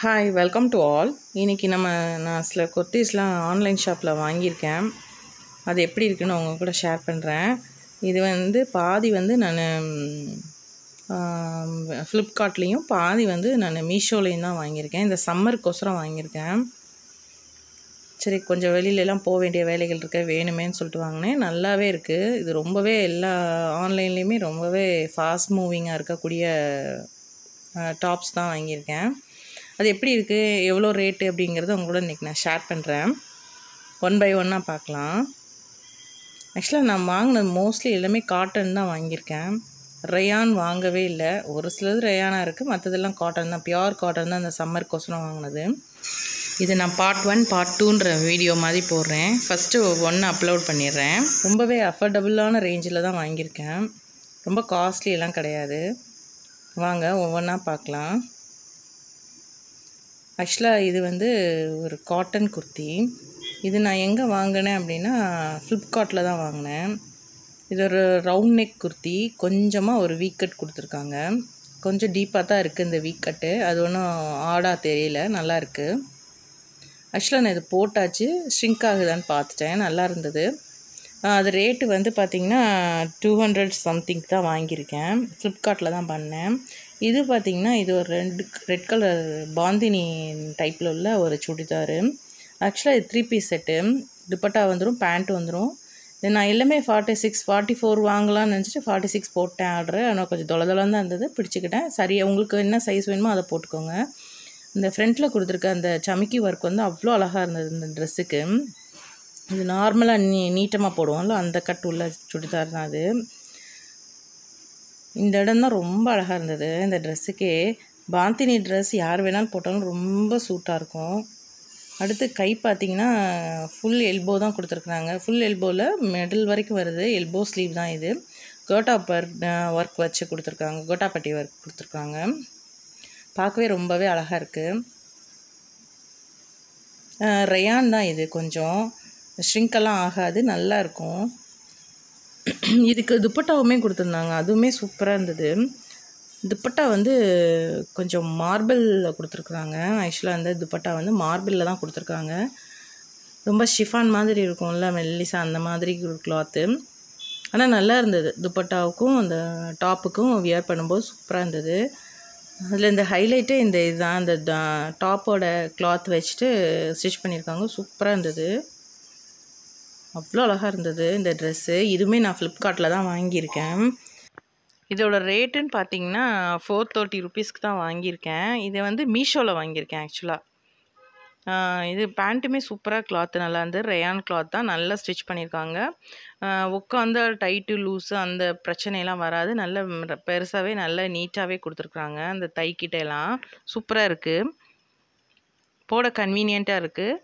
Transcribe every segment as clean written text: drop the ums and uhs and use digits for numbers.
Hi welcome to all. இன்றைக்கி நான் சில குர்த்திஸ்லாம் ஆன்லைன் ஷாப்பில் வாங்கியிருக்கேன். அது எப்படி இருக்குன்னு உங்கள் கூட ஷேர் பண்ணுறேன். இது வந்து பாதி வந்து நான் ஃப்ளிப்கார்ட்லேயும் பாதி வந்து நான் மீஷோலேயும் தான் வாங்கியிருக்கேன். இந்த சம்மருக்கோசரம் வாங்கியிருக்கேன். சரி, கொஞ்சம் வெளியிலலாம் போக வேண்டிய வேலைகள் இருக்க, வேணுமேன்னு சொல்லிட்டு வாங்கினேன். நல்லாவே இருக்குது. இது ரொம்பவே எல்லா ஆன்லைன்லேயுமே ரொம்பவே ஃபாஸ்ட் மூவிங்காக இருக்கக்கூடிய டாப்ஸ் தான் வாங்கியிருக்கேன். அது எப்படி இருக்குது, எவ்வளோ ரேட்டு அப்படிங்கிறத உங்களோட இன்றைக்கி நான் ஷேர் பண்ணுறேன். ஒன் பை ஒன்னாக பார்க்கலாம். ஆக்சுவலாக நான் வாங்கினது மோஸ்ட்லி எல்லாமே காட்டன் தான் வாங்கியிருக்கேன். ரயான் வாங்கவே இல்லை. ஒரு சிலது ரயானாக இருக்குது, மற்றதெல்லாம் காட்டன் தான், பியோர் காட்டன் தான். அந்த சம்மருக்கோசரம் வாங்கினது. இது நான் பார்ட் 1 பார்ட் 2ன்ற வீடியோ மாதிரி போடுறேன். ஃபஸ்ட்டு 1 அப்லோட் பண்ணிடுறேன். ரொம்பவே அஃபோர்டபுளான ரேஞ்சில் தான் வாங்கியிருக்கேன். ரொம்ப காஸ்ட்லி எல்லாம் கிடையாது. வாங்க ஒவ்வொன்றா பார்க்கலாம். ஆக்சுவலாக இது வந்து ஒரு காட்டன் குர்த்தி. இது நான் எங்கே வாங்கினேன் அப்படின்னா ஃப்ளிப்கார்ட்டில் தான் வாங்கினேன். இது ஒரு ரவுண்ட் நெக் குர்த்தி. கொஞ்சமாக ஒரு வீக் கட் கொடுத்துருக்காங்க. கொஞ்சம் டீப்பாக தான் இருக்குது இந்த வீக் கட்டு. அது ஒன்றும் ஆடாக தெரியல, நல்லா இருக்குது. ஆக்சுவலாக நான் இது போட்டாச்சு, ஷ்ரிங்க் ஆகுதான்னு பார்த்துட்டேன். நல்லா இருந்தது. அது ரேட்டு வந்து பார்த்திங்கன்னா 200 சம்திங் தான் வாங்கியிருக்கேன். ஃப்ளிப்கார்ட்டில் தான் பண்ணேன். இது பார்த்திங்கன்னா இது ஒரு ரெட் கலர் பாந்தினி டைப்பில் உள்ள ஒரு சுடிதாரு. ஆக்சுவலாக இது 3 பீஸ் செட்டு. துப்பட்டா வந்துடும், பேண்ட் வந்துடும். இது நான் எல்லாமே 46 44 வாங்கலாம்னு நினச்சிட்டு 46 போட்டேன் ஆர்டரு. ஆனால் கொஞ்சம் தொலைதொலன்னு தான் இருந்தது, பிடிச்சிக்கிட்டேன். சரி, உங்களுக்கு என்ன சைஸ் வேணுமோ அதை போட்டுக்கோங்க. இந்த ஃப்ரண்ட்டில் கொடுத்துருக்க அந்த சமிக்கி ஒர்க் வந்து அவ்வளோ அழகாக இருந்தது இந்த ட்ரெஸ்ஸுக்கு. இது நார்மலாக நீட்டமாக போடுவோம்ல, அந்த கட் உள்ள சுடிதார் தான் அது. இந்த இடம் தான் ரொம்ப அழகாக இருந்தது இந்த ட்ரெஸ்ஸுக்கே. பாந்தினி ட்ரெஸ் யார் வேணாலும் போட்டாலும் ரொம்ப சூட்டாக இருக்கும். அடுத்து கை பார்த்திங்கன்னா ஃபுல் எல்போ தான் கொடுத்துருக்குறாங்க. ஃபுல் எல்போவில் மிடில் வரைக்கும் வருது. எல்போ ஸ்லீவ் தான் இது. கோட்டா ஒர்க் வச்சு கொடுத்துருக்காங்க, கோட்டாப்பட்டி ஒர்க் கொடுத்துருக்காங்க. பார்க்கவே ரொம்பவே அழகாக இருக்குது. ரயான் தான் இது. கொஞ்சம் ஷ்ரிங்கெல்லாம் ஆகாது, நல்லா இருக்கும். இதுக்கு துப்பட்டாவுமே கொடுத்துருந்தாங்க, அதுவுமே சூப்பராக இருந்தது. துப்பட்டா வந்து கொஞ்சம் மார்பிளில் கொடுத்துருக்குறாங்க. ஆக்சுவலாக அந்த துப்பட்டா வந்து மார்பிளில் தான் கொடுத்துருக்காங்க. ரொம்ப ஷிஃபான் மாதிரி இருக்கும்ல, மெல்லிசா, அந்த மாதிரி ஒரு கிளாத்து. ஆனால் நல்லா இருந்தது. துப்பட்டாவுக்கும் அந்த டாப்புக்கும் வியர் பண்ணும்போது சூப்பராக இருந்தது. அதில் இந்த ஹைலைட்டே இந்த இதுதான். அந்த டாப்போட கிளாத் வச்சுட்டு ஸ்டிச் பண்ணியிருக்காங்க. சூப்பராக இருந்தது. அவ்வளோ அழகாக இருந்தது இந்த ட்ரெஸ்ஸு. இதுவுமே நான் ஃப்ளிப்கார்ட்டில் தான் வாங்கியிருக்கேன். இதோட ரேட்டுன்னு பார்த்தீங்கன்னா 430 ருபீஸ்க்கு தான் வாங்கியிருக்கேன். இதை வந்து மீஷோவில் வாங்கியிருக்கேன் ஆக்சுவலாக. இது பேண்ட்டுமே சூப்பராக கிளாத்து நல்லா இருந்தது. ரயான் கிளாத் தான், நல்லா ஸ்டிச் பண்ணியிருக்காங்க. உட்காந்து டைட்டு லூஸு அந்த பிரச்சனையெல்லாம் வராது. நல்ல பெருசாகவே நல்ல நீட்டாகவே கொடுத்துருக்குறாங்க. அந்த தைக்கிட்ட எல்லாம் சூப்பராக இருக்குது, போட கன்வீனியண்ட்டாக இருக்குது.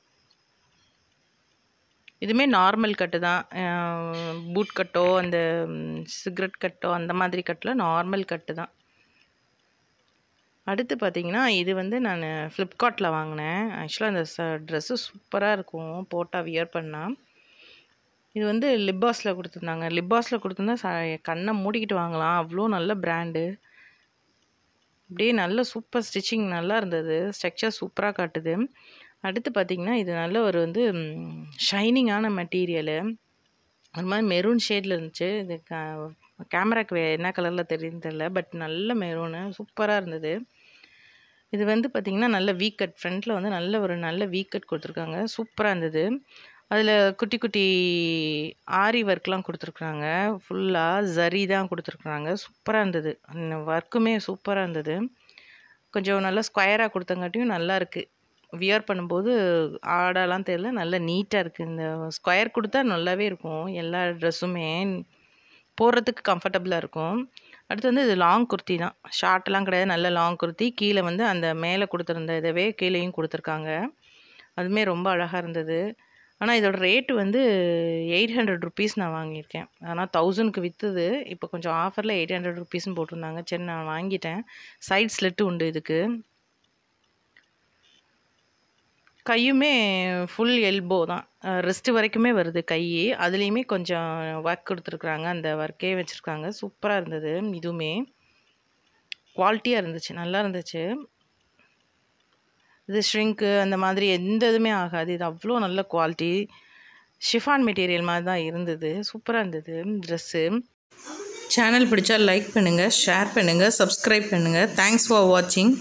இதுவுமே நார்மல் கட்டு தான். பூட் கட்டோ அந்த சிகரெட் கட்டோ அந்த மாதிரி கட்டில் நார்மல் கட்டு தான். அடுத்து பார்த்திங்கன்னா இது வந்து நான் ஃப்ளிப்கார்ட்டில் வாங்கினேன். ஆக்சுவலாக அந்த ட்ரெஸ்ஸு சூப்பராக இருக்கும் போட்டால், வியர் பண்ணால். இது வந்து லிப்பாஸில் கொடுத்துருந்தாங்க. லிப்பாஸில் கொடுத்துருந்தா கண்ணை மூடிக்கிட்டு வாங்கலாம், அவ்வளோ நல்ல பிராண்டு. அப்படியே நல்ல சூப்பர் ஸ்டிச்சிங் நல்லா இருந்தது. ஸ்ட்ரக்சர் சூப்பராக காட்டுது. அடுத்து பார்த்திங்கன்னா இது நல்ல ஒரு வந்து ஷைனிங்கான மெட்டீரியலு. ஒரு மாதிரி மெரூன் ஷேடில் இருந்துச்சு. இது கேமராக்கு என்ன கலரில் தெரியுதுன்னு தெரியல, பட் நல்ல மெரூனு சூப்பராக இருந்தது. இது வந்து பார்த்திங்கன்னா நல்ல வீக் கட். ஃப்ரண்ட்டில் வந்து நல்ல வீக் கட் கொடுத்துருக்காங்க. சூப்பராக இருந்தது. அதில் குட்டி குட்டி ஆரி ஒர்க்லாம் கொடுத்துருக்குறாங்க. ஃபுல்லாக ஜரி தான் கொடுத்துருக்குறாங்க. சூப்பராக இருந்தது. ஒர்க்குமே சூப்பராக இருந்தது. கொஞ்சம் நல்லா ஸ்கொயராக கொடுத்தங்காட்டியும் நல்லா இருக்குது. வியர் பண்ணும்போது ஆடாலாம் தெரியல, நல்லா நீட்டாக இருக்குது. இந்த ஸ்கொயர் கொடுத்தா நல்லாவே இருக்கும். எல்லா ட்ரெஸ்ஸுமே போடுறதுக்கு கம்ஃபர்டபுளாக இருக்கும். அடுத்து வந்து இது லாங் குர்த்தி தான், ஷார்ட்லாம் கிடையாது. நல்ல லாங் குர்த்தி. கீழே வந்து அந்த மேலே கொடுத்துருந்த இதவே கீழேயும் கொடுத்துருக்காங்க. அதுவுமே ரொம்ப அழகாக இருந்தது. ஆனால் இதோட ரேட்டு வந்து 800 ருபீஸ் நான் வாங்கியிருக்கேன். ஆனால் 1000க்கு விற்றுது. இப்போ கொஞ்சம் ஆஃபரில் 800 ருபீஸ்ன்னு போட்டிருந்தாங்க. சரி, நான் வாங்கிட்டேன். சைட் ஸ்லிட்டு உண்டு இதுக்கு. கையுமே ஃபுல் எல்போ தான், ரிஸ்ட்டு வரைக்குமே வருது கை. அதுலேயுமே கொஞ்சம் ஒர்க் கொடுத்துருக்குறாங்க, அந்த ஒர்க்கே வச்சுருக்காங்க. சூப்பராக இருந்தது. இதுவுமே குவாலிட்டியாக இருந்துச்சு, நல்லா இருந்துச்சு. இது ஷ்ரிங்க்கு அந்த மாதிரி எந்த இதுவுமே ஆகாது. இது அவ்வளோ நல்ல குவாலிட்டி. ஷிஃபான் மெட்டீரியல் மாதிரி தான் இருந்தது. சூப்பராக இருந்தது ட்ரெஸ்ஸு. சேனல் பிடிச்சா லைக் பண்ணுங்கள், ஷேர் பண்ணுங்கள், சப்ஸ்கிரைப் பண்ணுங்கள். தேங்க்ஸ் ஃபார் வாட்சிங்.